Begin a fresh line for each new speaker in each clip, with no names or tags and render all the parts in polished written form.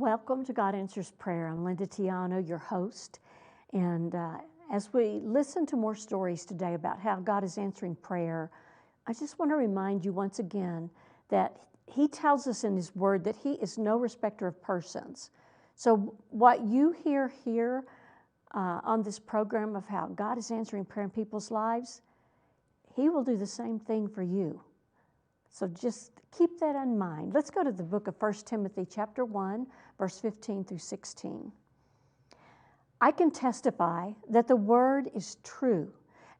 welcome to God Answers Prayer. I'm Linda Tiano, your host. And as we listen to more stories today about how God is answering prayer, I just want to remind you once again that He tells us in His Word that He is no respecter of persons. So what you hear here on this program of how God is answering prayer in people's lives, He will do the same thing for you. So just keep that in mind. Let's go to the book of 1 Timothy chapter 1, verse 15 through 16. I can testify that the word is true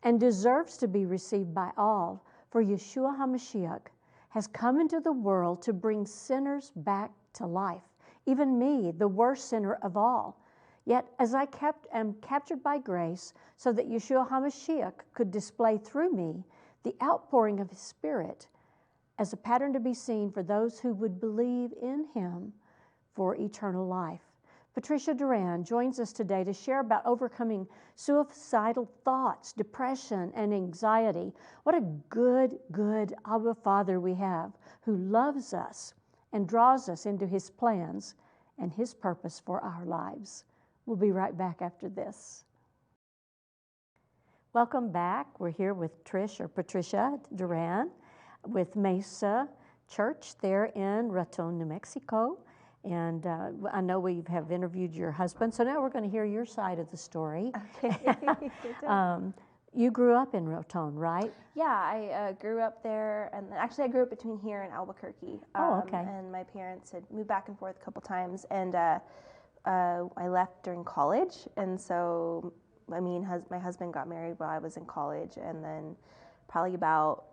and deserves to be received by all, for Yeshua HaMashiach has come into the world to bring sinners back to life, even me, the worst sinner of all. Yet as I am captured by grace so that Yeshua HaMashiach could display through me the outpouring of His Spirit as a pattern to be seen for those who would believe in Him for eternal life. Patricia Duran joins us today to share about overcoming suicidal thoughts, depression, and anxiety. What a good Abba Father we have who loves us and draws us into His plans and His purpose for our lives. We'll be right back after this. Welcome back. We're here with Patricia Duran with Mesa Church there in Raton, New Mexico. And I know we have interviewed your husband, so now we're going to hear your side of the story.
Okay.
You grew up in Raton, right?
Yeah, I grew up there, and actually I grew up between here and Albuquerque.
Okay.
And my parents had moved back and forth a couple times, and I left during college, and so my husband got married while I was in college, and then probably about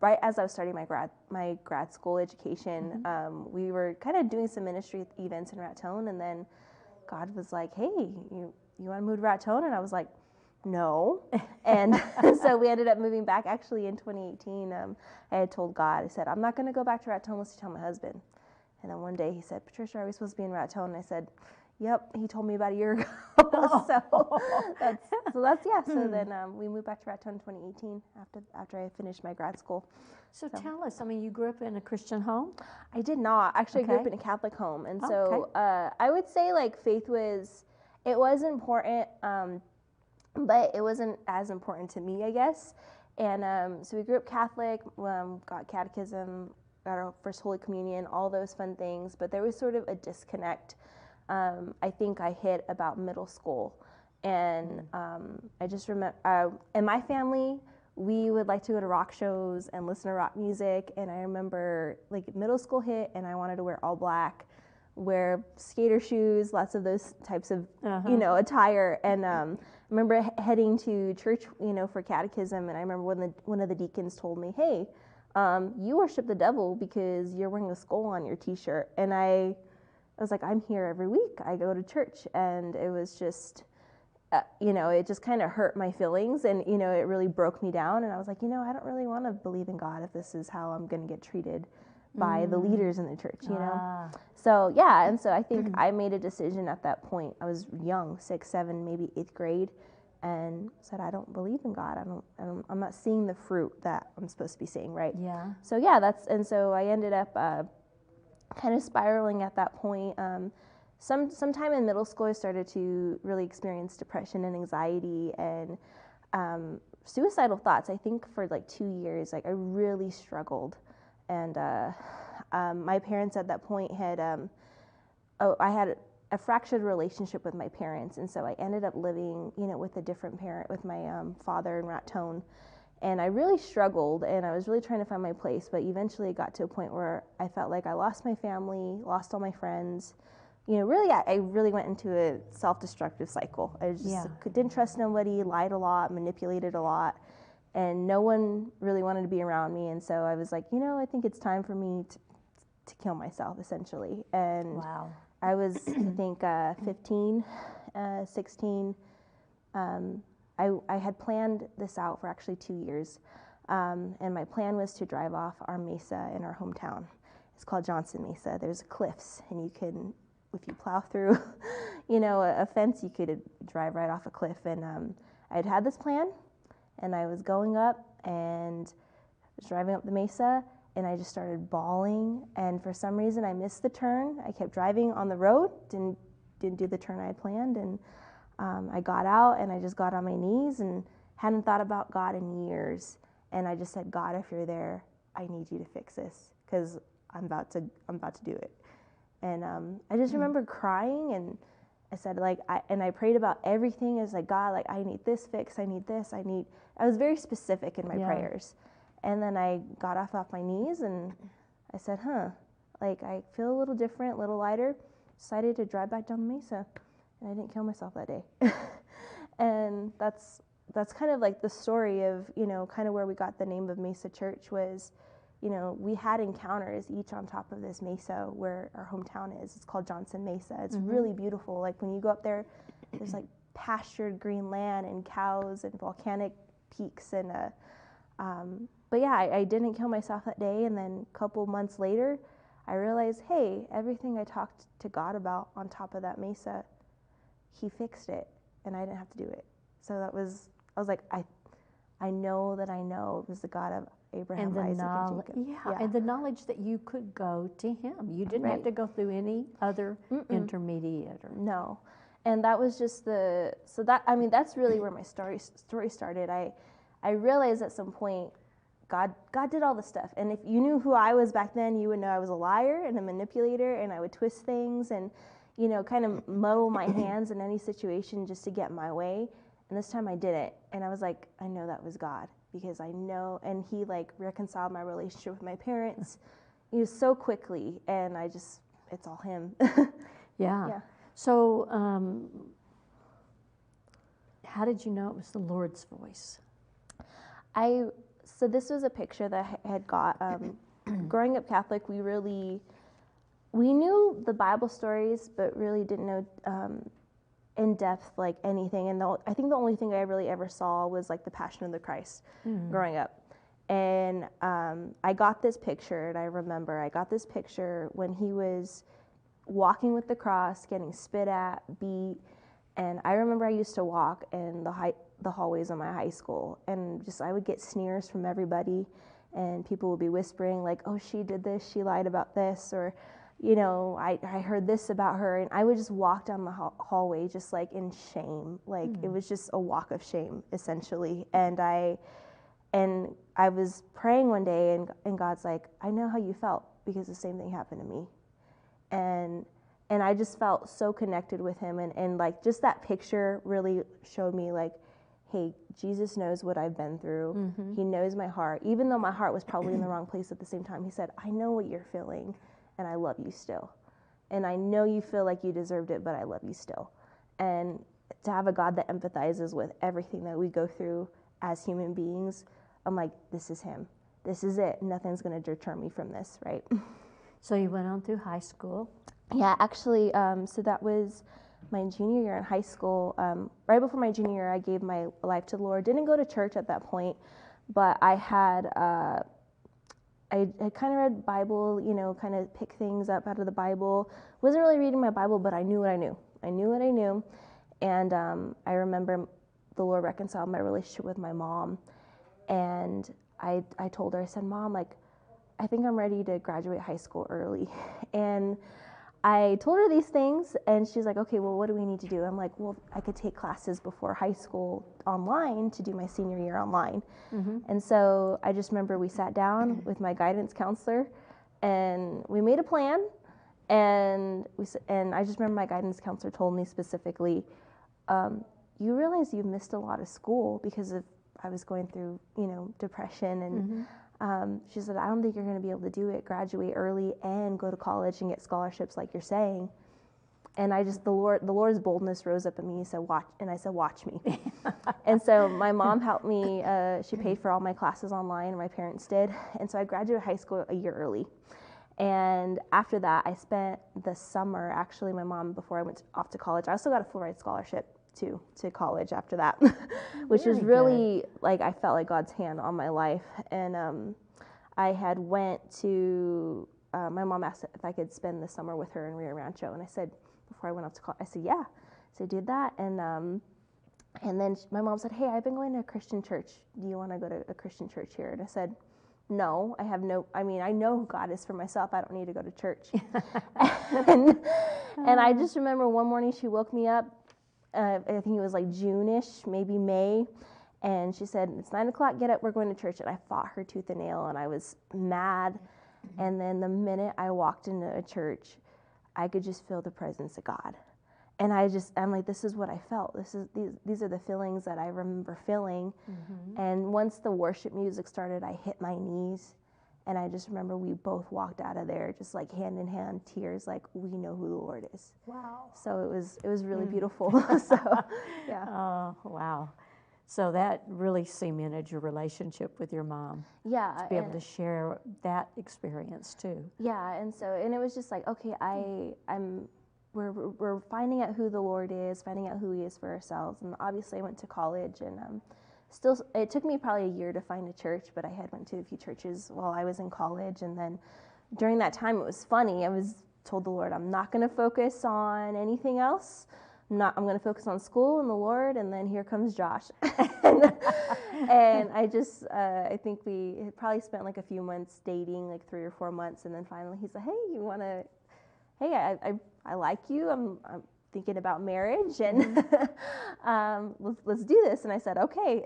right as I was starting my grad school education, we were kind of doing some ministry events in Raton, and then God was like, "Hey, you want to move to Raton?" And I was like, "No." And so we ended up moving back. Actually, in 2018, I had told God, I said, "I'm not going to go back to Raton unless you tell my husband." And then one day He said, "Patricia, are we supposed to be in Raton?" And I said, "Yep." He told me about a year ago. So then we moved back to Raton in 2018 after I finished my grad school.
So tell us, you grew up in a Christian home?
I did not. Actually, I grew up in a Catholic home. And I would say faith was important, but it wasn't as important to me, I guess. And so we grew up Catholic, got catechism, got our first Holy Communion, all those fun things, but there was sort of a disconnect. I think I hit about middle school, and I just remember in my family we would like to go to rock shows and listen to rock music, and I remember middle school hit and I wanted to wear all black, wear skater shoes, lots of those types of attire, and I remember heading to church for catechism, and I remember when one of the deacons told me, "Hey, you worship the devil because you're wearing a skull on your t-shirt," and I was like, "I'm here every week. I go to church." And it was just, it just kind of hurt my feelings, and, it really broke me down. And I was like, I don't really want to believe in God if this is how I'm going to get treated by the leaders in the church, So, yeah, and so I think I made a decision at that point. I was young, 6, 7, maybe 8th grade, and said, I don't believe in God. I'm not seeing the fruit that I'm supposed to be seeing, right?
Yeah.
So, yeah, so I ended up kind of spiraling at that point. Sometime in middle school, I started to really experience depression and anxiety and suicidal thoughts. I think for 2 years, I really struggled. And my parents at that point had, I had a fractured relationship with my parents. And so I ended up living, with a different parent, with my father in Raton. And I really struggled, and I was really trying to find my place, but eventually it got to a point where I felt like I lost my family, lost all my friends. Really, I really went into a self-destructive cycle. I just didn't trust nobody, lied a lot, manipulated a lot, and no one really wanted to be around me. And so I was like, I think it's time for me to kill myself, essentially. And
wow.
I was, I think, 15, 16. I had planned this out for actually 2 years, and my plan was to drive off our mesa in our hometown. It's called Johnson Mesa. There's cliffs, and you can, if you plow through, a fence, you could drive right off a cliff. And I'd had this plan, and I was going up and was driving up the mesa, and I just started bawling. And for some reason, I missed the turn. I kept driving on the road, didn't do the turn I had planned. And I got out, and I just got on my knees and hadn't thought about God in years. And I just said, God, if you're there, I need you to fix this, because I'm about to do it. And I just remember crying, and I said, like, I prayed about everything. It's like, God, like, I need this fixed. I need this. I was very specific in my prayers. And then I got off my knees, and I said, like, I feel a little different, a little lighter. Decided to drive back down the mesa, and I didn't kill myself that day. And that's kind of like the story of, kind of where we got the name of Mesa Church was, we had encounters each on top of this mesa where our hometown is. It's called Johnson Mesa. It's really beautiful. Like, when you go up there, there's like pastured green land and cows and volcanic peaks. And but yeah, I didn't kill myself that day. And then a couple months later, I realized, hey, everything I talked to God about on top of that mesa, he fixed it, and I didn't have to do it. So I was like, I know that I know it was the God of Abraham, Isaac, and Jacob.
And the knowledge that you could go to him. You didn't have to go through any other intermediator.
No. And that was just that's really where my story started. I realized at some point, God did all the stuff. And if you knew who I was back then, you would know I was a liar and a manipulator, and I would twist things and, kind of muddle my hands in any situation just to get my way. And this time I didn't. And I was like, I know that was God, because I know, and he like reconciled my relationship with my parents, so quickly. And it's all him.
Yeah. So, how did you know it was the Lord's voice?
So this was a picture that I had got. Growing up Catholic, we knew the Bible stories, but really didn't know in depth like anything. And I think the only thing I really ever saw was like the Passion of the Christ growing up. And I got this picture, and I remember I got this picture when he was walking with the cross, getting spit at, beat. And I remember I used to walk in the hallways of my high school, and I would get sneers from everybody, and people would be whispering like, oh, she did this, she lied about this, or, I heard this about her. And I would just walk down the hallway just like in shame. Like it was just a walk of shame, essentially. And I was praying one day, and God's like, I know how you felt, because the same thing happened to me. And I just felt so connected with him. And like, just that picture really showed me like, hey, Jesus knows what I've been through. He knows my heart. Even though my heart was probably in the wrong place at the same time, he said, I know what you're feeling, and I love you still. And I know you feel like you deserved it, but I love you still. And to have a God that empathizes with everything that we go through as human beings, I'm like, this is him. This is it. Nothing's going to deter me from this, right?
So you went on through high school.
Yeah, actually, so that was my junior year in high school. Right before my junior year, I gave my life to the Lord. Didn't go to church at that point, but I had I kind of read Bible, kind of pick things up out of the Bible. Wasn't really reading my Bible, but I knew what I knew. I knew what I knew, and I remember the Lord reconciled my relationship with my mom, and I told her, I said, Mom, like, I think I'm ready to graduate high school early, and I told her these things, and she's like, okay, well, what do we need to do? I'm like, well, I could take classes before high school online to do my senior year online. And so I just remember we sat down with my guidance counselor, and we made a plan. And I just remember my guidance counselor told me specifically, you realize you missed a lot of school because I was going through, depression and. She said, I don't think you're going to be able to do it, graduate early and go to college and get scholarships like you're saying. And the Lord's boldness rose up in me. He said, watch. And I said, watch me. And so my mom helped me. She paid for all my classes online, and my parents did. And so I graduated high school a year early. And after that, I spent the summer, actually, my mom, before I went off to college, I also got a full ride scholarship to college after that, which was really like, I felt like God's hand on my life. And I had went to, my mom asked if I could spend the summer with her in Rio Rancho. And I said, before I went off to college, I said, yeah. So I did that. And then my mom said, hey, I've been going to a Christian church. Do you want to go to a Christian church here? And I said, no, I know who God is for myself. I don't need to go to church. and I just remember one morning she woke me up, I think it was like June-ish, maybe May, and she said, it's 9 o'clock, get up, we're going to church. And I fought her tooth and nail, and I was mad. And then the minute I walked into a church, I could just feel the presence of God. And I'm like, this is what I felt. These are the feelings that I remember feeling. Mm-hmm. And once the worship music started, I hit my knees. And I just remember we both walked out of there just like hand in hand, tears, like we know who the Lord is.
Wow.
So it was really beautiful. So, yeah.
Oh, wow. So that really cemented your relationship with your mom.
Yeah.
To be able to share that experience too.
Yeah. And it was just like, okay, we're finding out who the Lord is, finding out who He is for ourselves. And obviously I went to college, and it took me probably a year to find a church, but I had went to a few churches while I was in college. And then during that time, it was funny. I was told the Lord, I'm not going to focus on anything else. I'm going to focus on school and the Lord. And then here comes Josh. And I think we had probably spent like a few months dating, like 3 or 4 months. And then finally he said, I like you. I'm thinking about marriage, and let's do this. And I said, okay.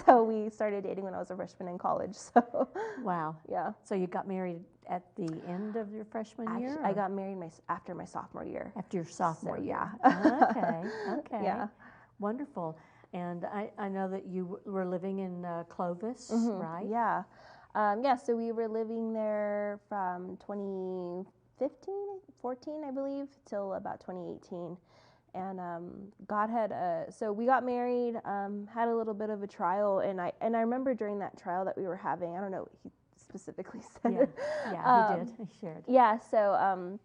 So we started dating when I was a freshman in college. So
wow.
Yeah.
So you got married at the end of your freshman year?
I got married after my sophomore year.
After your sophomore year.
Yeah.
Okay.
Yeah.
Wonderful. And I know that you were living in Clovis,
mm-hmm.
right?
Yeah. So we were living there from 14, I believe, till about 2018. And God had, so we got married, had a little bit of a trial, and I remember during that trial that we were having, I don't know what he specifically said.
Yeah, he did. He shared.
Yeah, so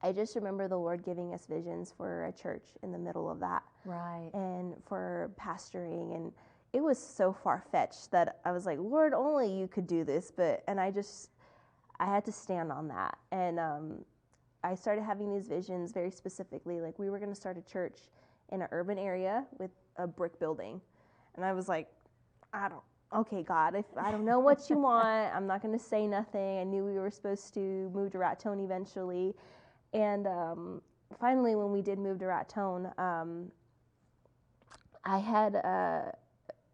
I just remember the Lord giving us visions for a church in the middle of that.
Right.
And for pastoring, and it was so far-fetched that I was like, Lord, only you could do this, and I had to stand on that. And I started having these visions very specifically, like we were going to start a church in an urban area with a brick building. And I was like, okay, God, I don't know what you want. I'm not going to say nothing. I knew we were supposed to move to Raton eventually. And finally, when we did move to Raton,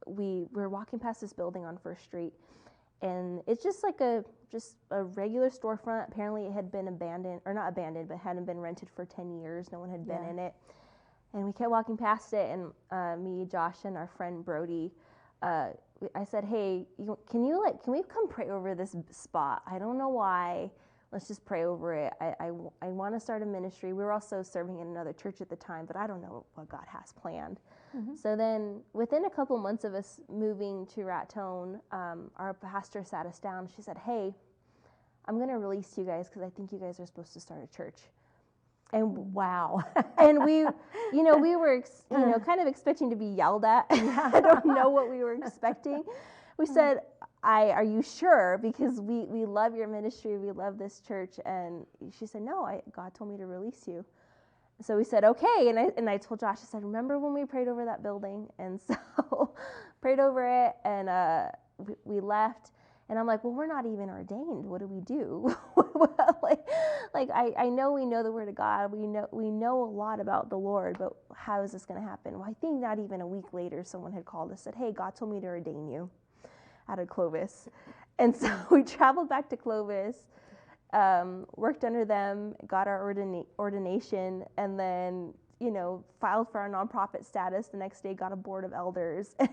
we were walking past this building on First Street, and it's just like a regular storefront. Apparently it had been abandoned, or not abandoned, but hadn't been rented for 10 years. No one had been in it. And we kept walking past it, and me, Josh, and our friend Brody, I said, hey, can we come pray over this spot? I don't know why. Let's just pray over it. I want to start a ministry. We were also serving in another church at the time, but I don't know what God has planned. Mm-hmm. So then within a couple months of us moving to Raton, our pastor sat us down. She said, hey, I'm going to release you guys because I think you guys are supposed to start a church. And
wow.
And we were, kind of expecting to be yelled at. I don't know what we were expecting. We said, are you sure? Because we love your ministry. We love this church. And she said, no, God told me to release you. So we said, okay. And I told Josh, I said, remember when we prayed over that building? And so prayed over it, and we left. And I'm like, well, we're not even ordained. What do we do? I know we know the Word of God. We know a lot about the Lord, but how is this going to happen? Well, I think not even a week later, someone had called us, said, hey, God told me to ordain you out of Clovis. And so we traveled back to Clovis, worked under them, got our ordination, and then, filed for our nonprofit status. The next day got a board of elders. And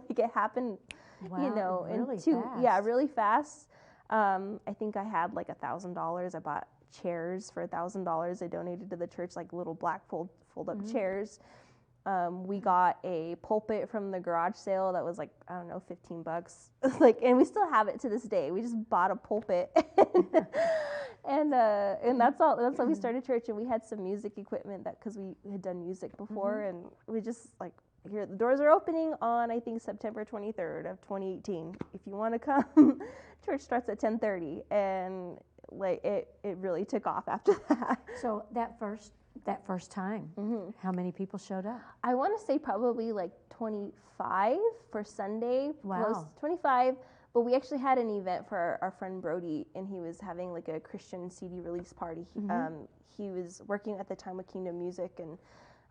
it happened,
really
fast. Yeah, really fast. I think I had like $1,000. I bought chairs for $1,000. I donated to the church, like little black fold up chairs. We got a pulpit from the garage sale that was like, I don't know, $15. And we still have it to this day. We just bought a pulpit. And that's all. That's how we started church. And we had some music equipment because we had done music before, and we just here the doors are opening on, I think, September 23rd of 2018. If you want to come, church starts at 10:30, and it really took off after that.
So that first time, how many people showed up?
I want to say probably 25 for Sunday.
Wow.
25. But we actually had an event for our friend Brody, and he was having like a Christian CD release party. He was working at the time with Kingdom Music, and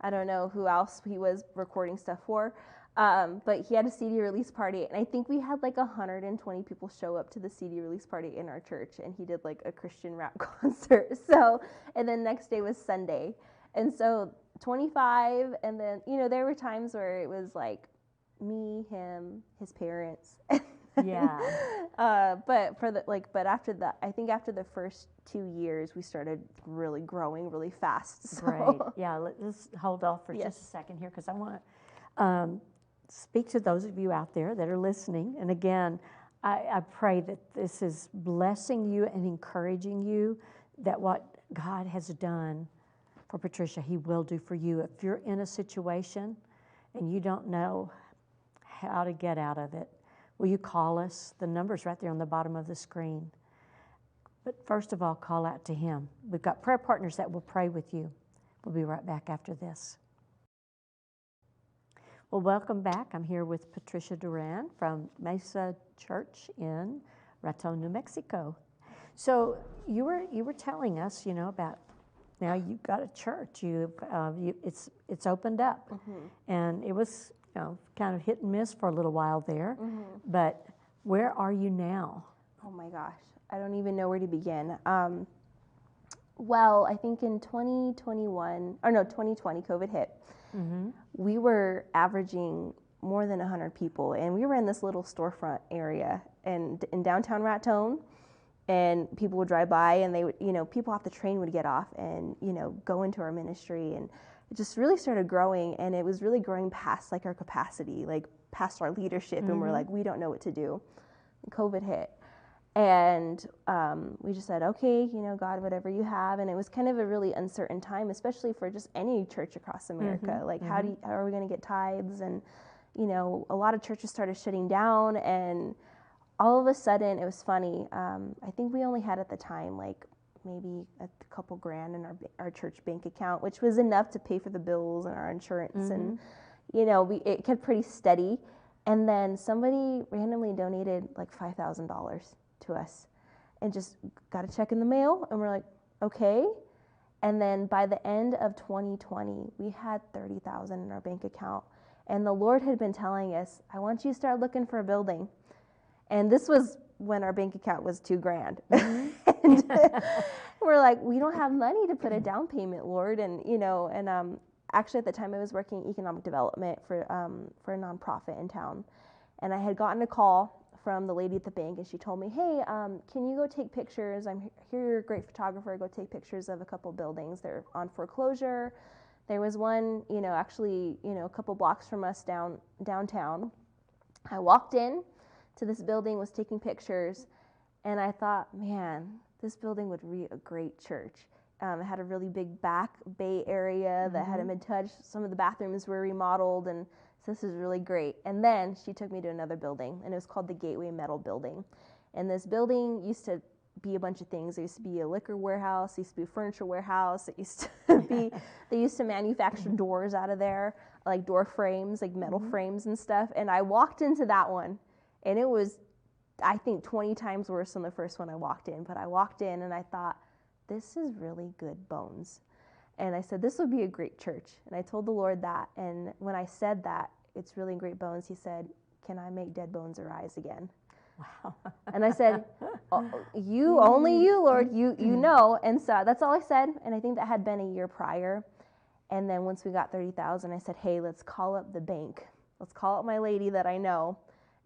I don't know who else he was recording stuff for. But he had a CD release party, and I think we had like 120 people show up to the CD release party in our church, and he did like a Christian rap concert. So, and then next day was Sunday. And so 25, and then, you know, there were times where it was like me, him, his parents.
Yeah.
But after that, I think after the first 2 years, we started really growing really fast. So.
Great. Yeah, let's hold off for just a second here, because I want to speak to those of you out there that are listening. And again, I pray that this is blessing you and encouraging you, that what God has done for Patricia, He will do for you. If you're in a situation and you don't know how to get out of it, will you call us? The number's right there on the bottom of the screen. But first of all, call out to Him. We've got prayer partners that will pray with you. We'll be right back after this. Well, welcome back. I'm here with Patricia Duran from Mesa Church in Raton, New Mexico. So you were telling us, you know, about now you've got a church. It's opened up, and it was, you know, kind of hit and miss for a little while there. But where are you now?
Oh my gosh, I don't even know where to begin. Well, I think in 2020, COVID hit. We were averaging more than 100 people, and we were in this little storefront area in downtown Raton, and people would drive by, and they would, you know, people off the train would get off and, you know, go into our ministry, and it just really started growing, and it was really growing past like our capacity, like past our leadership, and we're like, we don't know what to do. And COVID hit. And we just said, okay, you know, God, whatever you have. And it was kind of a really uncertain time, especially for just any church across America. Like, how are we going to get tithes? And, you know, a lot of churches started shutting down. And all of a sudden, it was funny. I think we only had at the time, like, maybe a couple grand in our church bank account, which was enough to pay for the bills and our insurance. And, you know, it kept pretty steady. And then somebody randomly donated like $5,000 to us and just got a check in the mail, and we're like, okay. And then by the end of 2020, we had $30,000 in our bank account, and the Lord had been telling us, I want you to start looking for a building. And this was when our bank account was $2,000. And we're like, we don't have money to put a down payment, Lord. And, you know, and actually at the time I was working economic development for a nonprofit in town, and I had gotten a call from the lady at the bank, and she told me, hey, can you go take pictures? I'm here, you're a great photographer. Go take pictures of a couple buildings. They're on foreclosure. There was one, you know, actually, you know, a couple blocks from us downtown. I walked in to this building, was taking pictures, and I thought, man, this building would be a great church. It had a really big back bay area that hadn't been touched. Some of the bathrooms were remodeled, and so this is really great. And then she took me to another building, and it was called the Gateway Metal Building. And this building used to be a bunch of things. There used to be a liquor warehouse, there used to be a furniture warehouse, it used to be, they used to manufacture doors out of there, like door frames, like metal frames and stuff. And I walked into that one, and it was, I think, 20 times worse than the first one I walked in. But I walked in, and I thought, this is really good bones. And I said, this would be a great church. And I told the Lord that. And when I said that, it's really great bones, He said, can I make dead bones arise again?
Wow.
And I said, only you, Lord, you know. And so that's all I said. And I think that had been a year prior. And then once we got 30,000, I said, hey, let's call up the bank. Let's call up my lady that I know.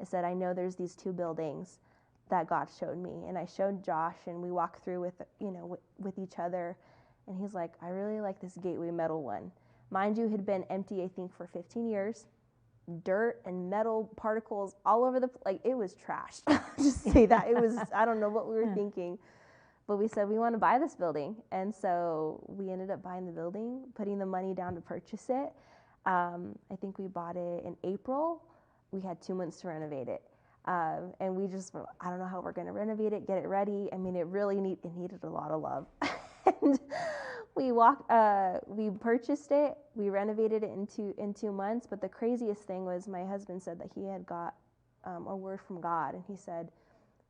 I said, I know there's these 2 buildings that God showed me. And I showed Josh, and we walked through with, you know, with each other. And he's like, I really like this Gateway Metal one. Mind you, it had been empty, I think, for 15 years. Dirt and metal particles all over like, it was trashed. Just say that. It was, I don't know what we were thinking. But we said, we want to buy this building. And so we ended up buying the building, putting the money down to purchase it. I think we bought it in April. We had 2 months to renovate it. And we just, I don't know how we're going to renovate it, get it ready. I mean, it needed a lot of love. And we purchased it, we renovated it in 2 months. But the craziest thing was my husband said that he had got a word from God, and he said,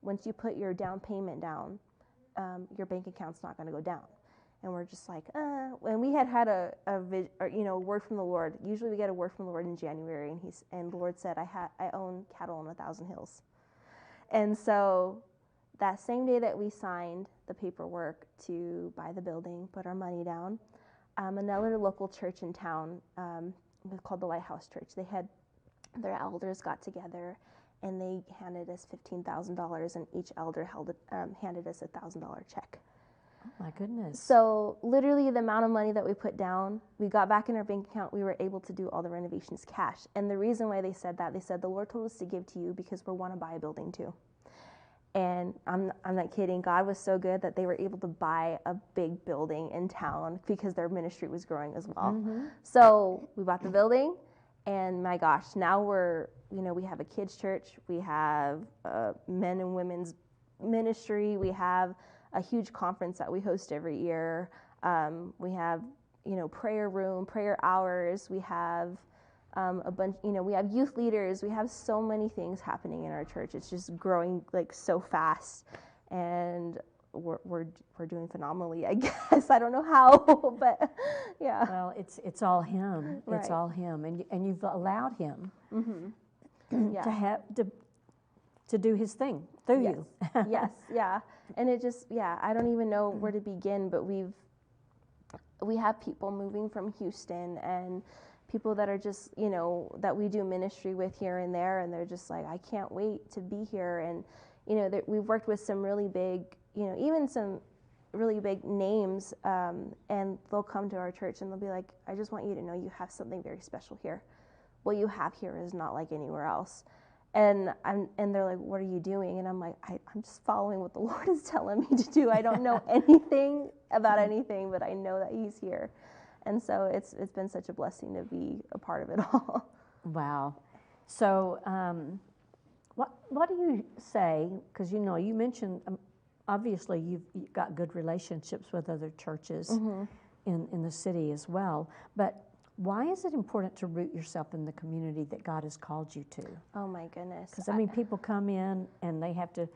once you put your down payment down, your bank account's not going to go down. And we're just like, and we had a word from the Lord. Usually we get a word from the Lord in January, and the Lord said, I own cattle on 1,000 hills. And so that same day that we signed the paperwork to buy the building, put our money down, another local church in town, called the Lighthouse Church, their elders got together, and they handed us $15,000, and each elder handed us a $1,000 check.
Oh my goodness.
So literally the amount of money that we put down, we got back in our bank account, we were able to do all the renovations cash. And the reason why they said that, they said, the Lord told us to give to you because we want to buy a building too. And I'm not kidding. God was so good that they were able to buy a big building in town because their ministry was growing as well. Mm-hmm. So we bought the building, and my gosh, now we have a kids church, we have men and women's ministry, we have a huge conference that we host every year. We have, prayer room, prayer hours. We have a bunch, we have youth leaders. We have so many things happening in our church. It's just growing like so fast, and we're doing phenomenally, I guess. I don't know how, but yeah.
Well, it's all Him.
Right.
It's all Him, and you've allowed Him
Yeah.
to do His thing through you.
Yes, yeah. And it just, I don't even know where to begin, but we have people moving from Houston, and people that are just, that we do ministry with here and there, and they're just like, I can't wait to be here. And, we've worked with some really big, even some really big names, and they'll come to our church and they'll be like, I just want you to know you have something very special here. What you have here is not like anywhere else. And they're like, what are you doing? And I'm like, I'm just following what the Lord is telling me to do. I don't know anything about anything, but I know that He's here. And so it's been such a blessing to be a part of it all.
Wow. So what do you say, because you mentioned, obviously you've got good relationships with other churches in the city as well, but why is it important to root yourself in the community that God has called you to?
Oh my goodness.
Because people come in and they have to,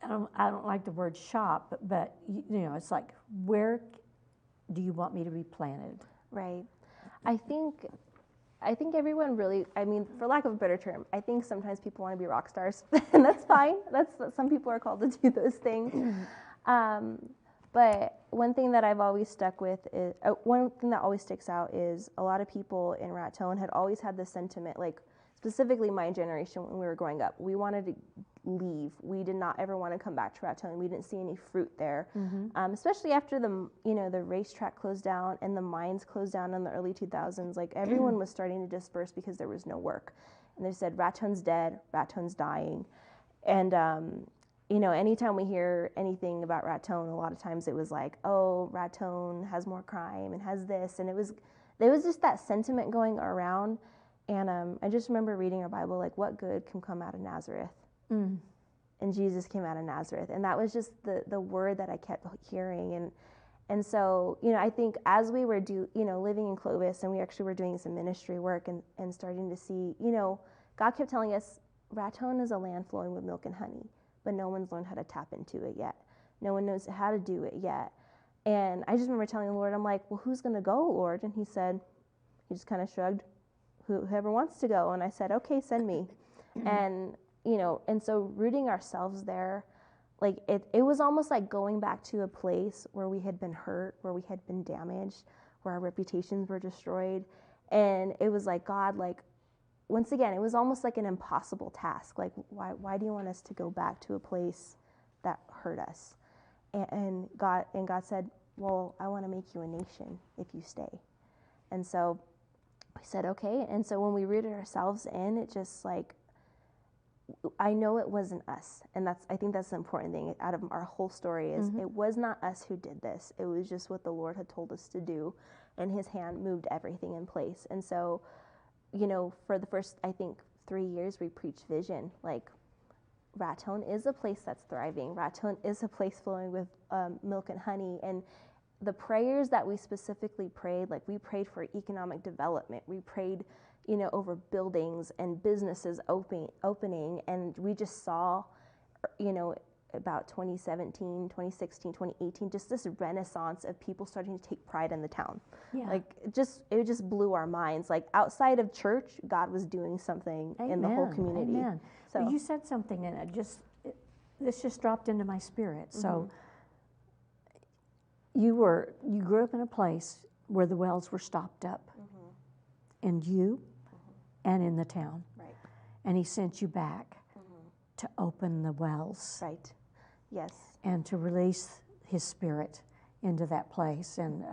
I don't like the word shop, but it's like, where do you want me to be planted?
Right. I think everyone really, for lack of a better term, I think sometimes people want to be rock stars, and that's fine. Some people are called to do those things. But one thing that I've always stuck with is, one thing that always sticks out is a lot of people in Raton had always had this sentiment, like specifically my generation when we were growing up, we wanted to leave. We did not ever want to come back to Raton. We didn't see any fruit there, especially after the racetrack closed down and the mines closed down in the early 2000s. Like everyone was starting to disperse because there was no work, and they said Raton's dead, Raton's dying, and anytime we hear anything about Raton, a lot of times it was like, oh, Raton has more crime and has this, and there was just that sentiment going around. And I just remember reading our Bible, like, what good can come out of Nazareth? And Jesus came out of Nazareth. And that was just the word that I kept hearing. And so, I think as we were living in Clovis, and we actually were doing some ministry work and starting to see, God kept telling us, Raton is a land flowing with milk and honey, but no one's learned how to tap into it yet. No one knows how to do it yet. And I just remember telling the Lord, I'm like, well, who's going to go, Lord? And he just kind of shrugged, whoever wants to go. And I said, okay, send me. And so rooting ourselves there, like it was almost like going back to a place where we had been hurt, where we had been damaged, where our reputations were destroyed. And it was like, God, like, once again, it was almost like an impossible task. Like, why do you want us to go back to a place that hurt us? And God said, well, I want to make you a nation if you stay. And so we said, okay. And so when we rooted ourselves in, it just like, I know it wasn't us. And I think that's the important thing out of our whole story is it was not us who did this. It was just what the Lord had told us to do. And His hand moved everything in place. And so, for the first, I think, 3 years, we preached vision. Like, Raton is a place that's thriving. Raton is a place flowing with milk and honey. And the prayers that we specifically prayed, like we prayed for economic development. We prayed, over buildings and businesses opening. And we just saw, about 2017, 2016, 2018, just this renaissance of people starting to take pride in the town.
Yeah.
Like it just blew our minds. Like outside of church, God was doing something in the whole community.
Amen. So you said something, and this just dropped into my spirit. So you grew up in a place where the wells were stopped up, in you and in the town.
Right.
And he sent you back to open the wells.
Right. Yes.
And to release his spirit into that place. And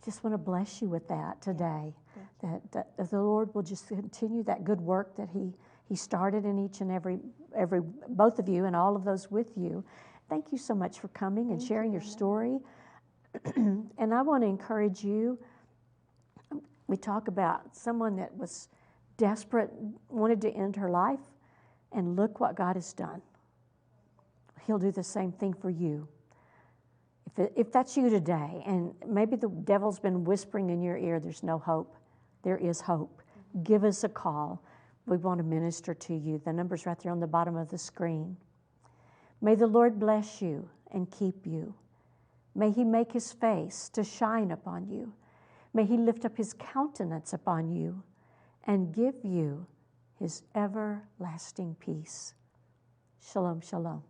just want to bless you with that today. Yeah. That the Lord will just continue that good work that he started in each and every both of you and all of those with you. Thank you so much for coming and sharing your story. And I want to encourage you. We talk about someone that was desperate, wanted to end her life, and look what God has done. He'll do the same thing for you. If that's you today, and maybe the devil's been whispering in your ear, there's no hope. There is hope. Give us a call. We want to minister to you. The number's right there on the bottom of the screen. May the Lord bless you and keep you. May he make his face to shine upon you. May he lift up his countenance upon you and give you his everlasting peace. Shalom, shalom.